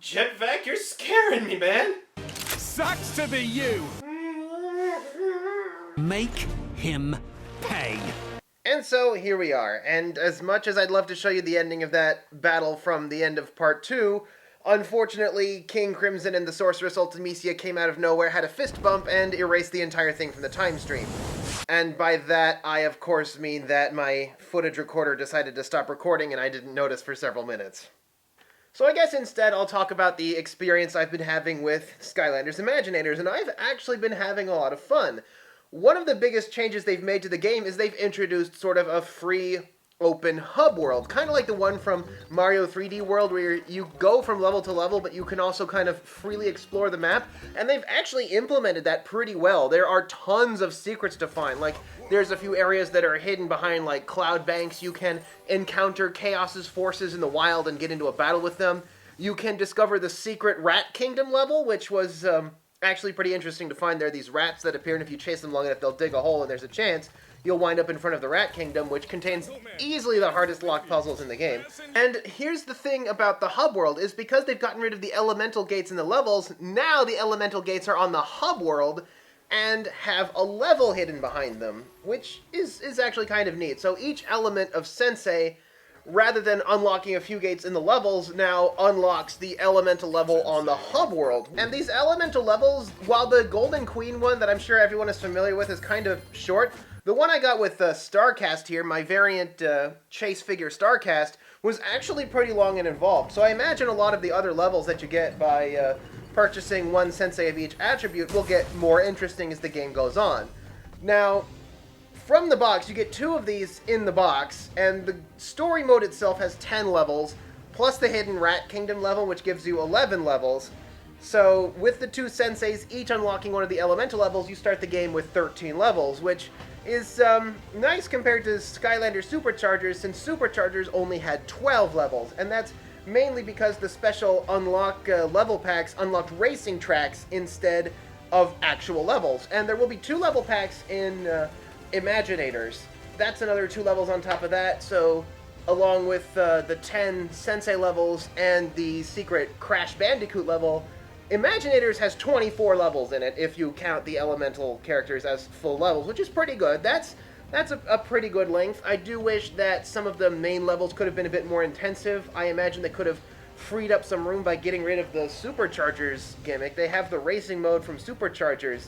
Jetvac, you're scaring me, man. Sucks to be you. Make him pay. And so here we are, and as much as I'd love to show you the ending of that battle from the end of part 2, unfortunately, King Crimson and the Sorceress Ultimecia came out of nowhere, had a fist bump, and erased the entire thing from the time stream. And by that, I of course mean that my footage recorder decided to stop recording and I didn't notice for several minutes. So I guess instead I'll talk about the experience I've been having with Skylanders Imaginators, and I've actually been having a lot of fun. One of the biggest changes they've made to the game is they've introduced sort of a free, open hub world, kind of like the one from Mario 3D World, where you go from level to level, but you can also kind of freely explore the map, and they've actually implemented that pretty well. There are tons of secrets to find, like there's a few areas that are hidden behind like cloud banks. You can encounter Chaos's forces in the wild and get into a battle with them. You can discover the secret Rat Kingdom level, which was actually pretty interesting to find. There are these rats that appear, and if you chase them long enough, they'll dig a hole, and there's a chance you'll wind up in front of the Rat Kingdom, which contains easily the hardest locked puzzles in the game. And here's the thing about the hub world, is because they've gotten rid of the elemental gates in the levels, now the elemental gates are on the hub world, and have a level hidden behind them, which is actually kind of neat. So each element of Sensei, rather than unlocking a few gates in the levels, now unlocks the elemental level on the hub world. And these elemental levels, while the Golden Queen one that I'm sure everyone is familiar with is kind of short, the one I got with Starcast here, my variant chase figure Starcast, was actually pretty long and involved. So I imagine a lot of the other levels that you get by purchasing one Sensei of each attribute will get more interesting as the game goes on. Now, from the box, you get 2 of these in the box, and the story mode itself has 10 levels, plus the hidden Rat Kingdom level, which gives you 11 levels. So, with the 2 Senseis each unlocking one of the elemental levels, you start the game with 13 levels, which is nice compared to Skylanders Superchargers, since Superchargers only had 12 levels, and that's mainly because the special unlock level packs unlocked racing tracks instead of actual levels. And there will be 2 level packs in Imaginators. That's another 2 levels on top of that, so along with the 10 Sensei levels and the secret Crash Bandicoot level, Imaginators has 24 levels in it if you count the elemental characters as full levels, which is pretty good. That's a pretty good length. I do wish that some of the main levels could have been a bit more intensive. I imagine they could have freed up some room by getting rid of the Superchargers gimmick. They have the racing mode from Superchargers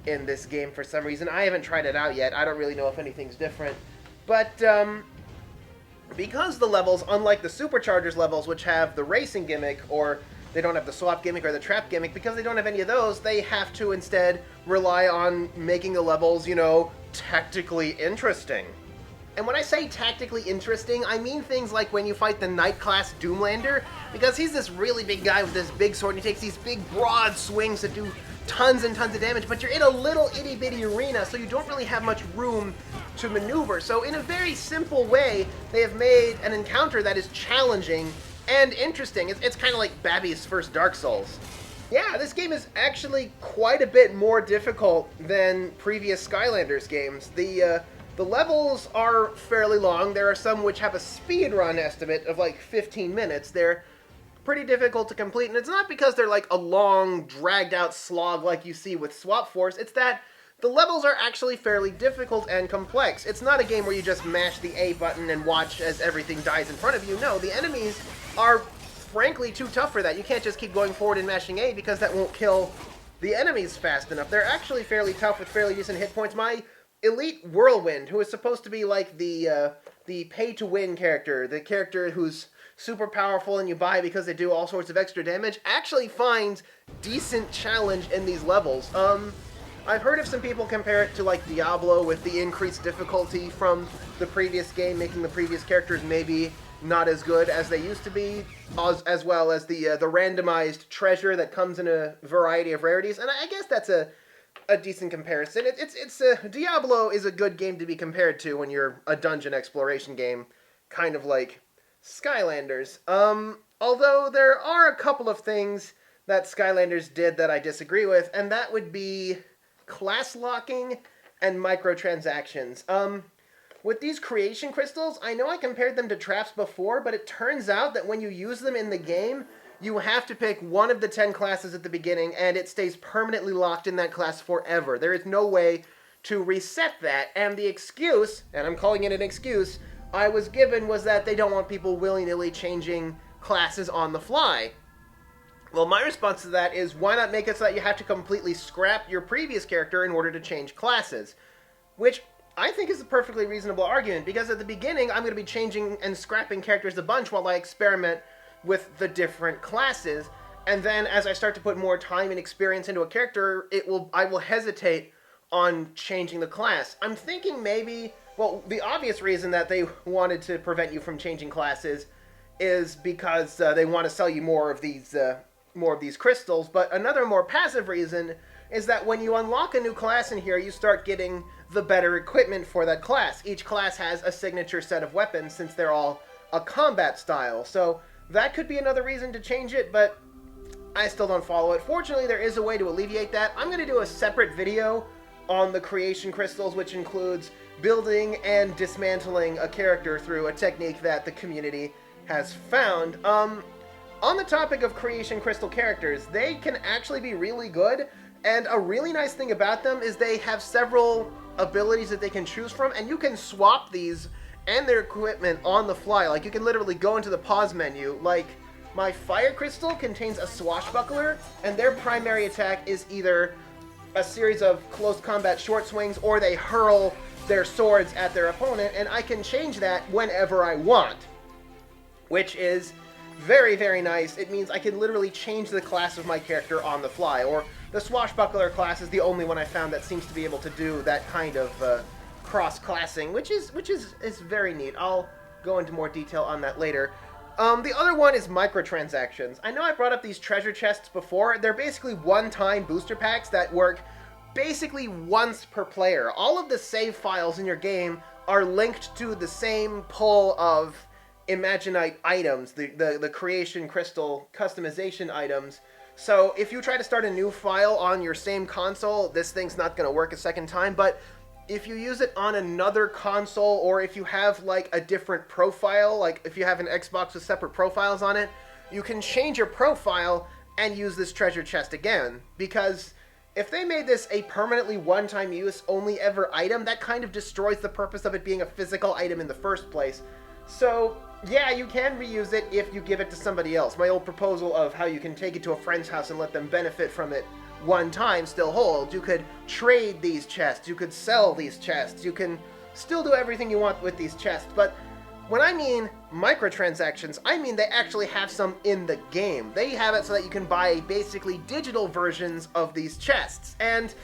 in this game for some reason. I haven't tried it out yet. I don't really know if anything's different. But because the levels, unlike the Superchargers levels, which have the racing gimmick, or they don't have the swap gimmick or the trap gimmick, because they don't have any of those, they have to instead rely on making the levels, you know, tactically interesting. And when I say tactically interesting, I mean things like when you fight the Knight class Doomlander, because he's this really big guy with this big sword, and he takes these big broad swings that do tons and tons of damage, but you're in a little itty-bitty arena, so you don't really have much room to maneuver. So in a very simple way, they have made an encounter that is challenging and interesting. It's kind of like Babby's first Dark Souls. Yeah, this game is actually quite a bit more difficult than previous Skylanders games. The levels are fairly long. There are some which have a speed run estimate of like 15 minutes. They're pretty difficult to complete, and it's not because they're like a long, dragged-out slog like you see with Swap Force. It's that the levels are actually fairly difficult and complex. It's not a game where you just mash the A button and watch as everything dies in front of you. No, the enemies are frankly too tough for that. You can't just keep going forward and mashing A, because that won't kill the enemies fast enough. They're actually fairly tough with fairly decent hit points. My Elite Whirlwind, who is supposed to be like the pay-to-win character, the character who's super powerful and you buy because they do all sorts of extra damage, actually finds decent challenge in these levels. I've heard of some people compare it to like Diablo with the increased difficulty from the previous game, making the previous characters maybe not as good as they used to be, as well as the randomized treasure that comes in a variety of rarities, and I guess that's a decent comparison. Diablo is a good game to be compared to when you're a dungeon exploration game, kind of like Skylanders. Although there are a couple of things that Skylanders did that I disagree with, and that would be class locking and microtransactions. With these creation crystals, I know I compared them to traps before, but it turns out that when you use them in the game, you have to pick one of the 10 classes at the beginning, and it stays permanently locked in that class forever. There is no way to reset that, and the excuse, and I'm calling it an excuse, I was given was that they don't want people willy-nilly changing classes on the fly. Well, my response to that is, why not make it so that you have to completely scrap your previous character in order to change classes? Which I think is a perfectly reasonable argument, because at the beginning, I'm going to be changing and scrapping characters a bunch while I experiment with the different classes, and then as I start to put more time and experience into a character, I will hesitate on changing the class. I'm thinking maybe, well, the obvious reason that they wanted to prevent you from changing classes is because they want to sell you more of these crystals, but another more passive reason is that when you unlock a new class in here, you start getting the better equipment for that class. Each class has a signature set of weapons since they're all a combat style, so that could be another reason to change it, but I still don't follow it. Fortunately, there is a way to alleviate that. I'm going to do a separate video on the creation crystals, which includes building and dismantling a character through a technique that the community has found. On the topic of creation crystal characters, they can actually be really good, and a really nice thing about them is they have several abilities that they can choose from, and you can swap these and their equipment on the fly. Like, you can literally go into the pause menu. Like, my fire crystal contains a swashbuckler, and their primary attack is either a series of close combat short swings, or they hurl their swords at their opponent, and I can change that whenever I want, which is very, very nice. It means I can literally change the class of my character on the fly, or the swashbuckler class is the only one I found that seems to be able to do that kind of cross-classing, which is very neat. I'll go into more detail on that later. The other one is microtransactions. I know I brought up these treasure chests before. They're basically one-time booster packs that work basically once per player. All of the save files in your game are linked to the same pool of Imaginite items, the creation crystal customization items. So if you try to start a new file on your same console, this thing's not going to work a second time, but if you use it on another console, or if you have like a different profile, like if you have an Xbox with separate profiles on it, you can change your profile and use this treasure chest again. Because if they made this a permanently one-time use, only ever item, that kind of destroys the purpose of it being a physical item in the first place. So yeah, you can reuse it if you give it to somebody else. My old proposal of how you can take it to a friend's house and let them benefit from it one time still holds. You could trade these chests, you could sell these chests, you can still do everything you want with these chests, but when I mean microtransactions, I mean they actually have some in the game. They have it so that you can buy basically digital versions of these chests, and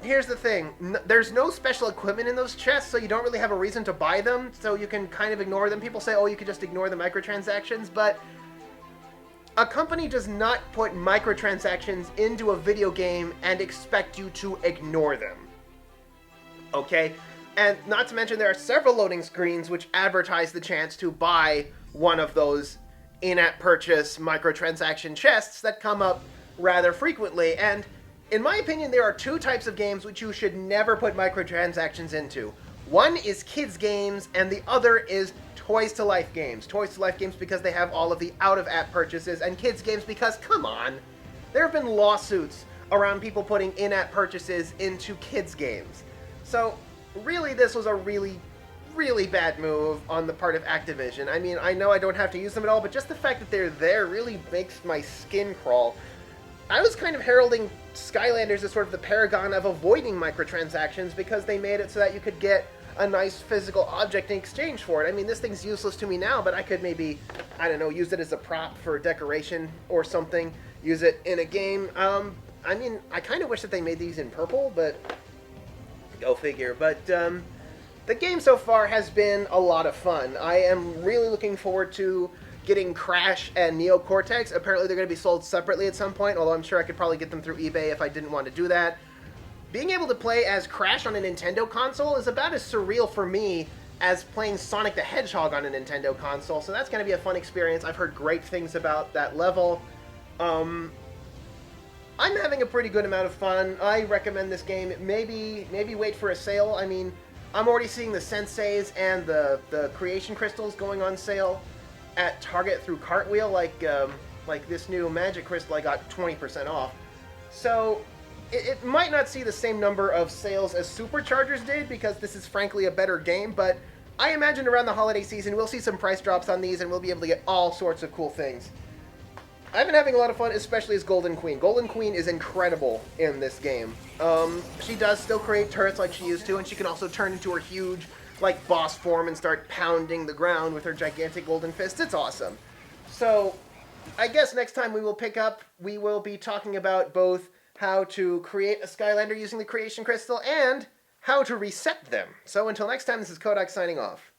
here's the thing, there's no special equipment in those chests, so you don't really have a reason to buy them, so you can kind of ignore them. People say, oh, you could just ignore the microtransactions, but a company does not put microtransactions into a video game and expect you to ignore them. Okay? And not to mention there are several loading screens which advertise the chance to buy one of those in-app purchase microtransaction chests that come up rather frequently. And in my opinion, there are two types of games which you should never put microtransactions into. One is kids games, and the other is Toys to Life games. Toys to Life games because they have all of the out-of-app purchases, and kids games because, come on, there have been lawsuits around people putting in-app purchases into kids games. So, really, this was a really, really bad move on the part of Activision. I mean, I know I don't have to use them at all, but just the fact that they're there really makes my skin crawl. I was kind of heralding Skylanders as sort of the paragon of avoiding microtransactions because they made it so that you could get a nice physical object in exchange for it. I mean, this thing's useless to me now, but I could maybe, I don't know, use it as a prop for decoration or something, use it in a game. I mean, I kind of wish that they made these in purple, but go figure. But the game so far has been a lot of fun. I am really looking forward to getting Crash and Neo Cortex. Apparently they're going to be sold separately at some point, although I'm sure I could probably get them through eBay if I didn't want to do that. Being able to play as Crash on a Nintendo console is about as surreal for me as playing Sonic the Hedgehog on a Nintendo console, so that's going to be a fun experience. I've heard great things about that level. I'm having a pretty good amount of fun. I recommend this game. Maybe wait for a sale. I mean, I'm already seeing the Senseis and the Creation Crystals going on sale at Target through Cartwheel. Like, Like this new Magic Crystal I got 20% off. So it might not see the same number of sales as Superchargers did because this is frankly a better game, but I imagine around the holiday season we'll see some price drops on these and we'll be able to get all sorts of cool things. I've been having a lot of fun, especially as Golden Queen. Golden Queen is incredible in this game. She does still create turrets like she used to, and she can also turn into her huge, like, boss form and start pounding the ground with her gigantic golden fists. It's awesome. So, I guess next time we will be talking about both how to create a Skylander using the Creation Crystal and how to reset them. So until next time, this is Kohdok signing off.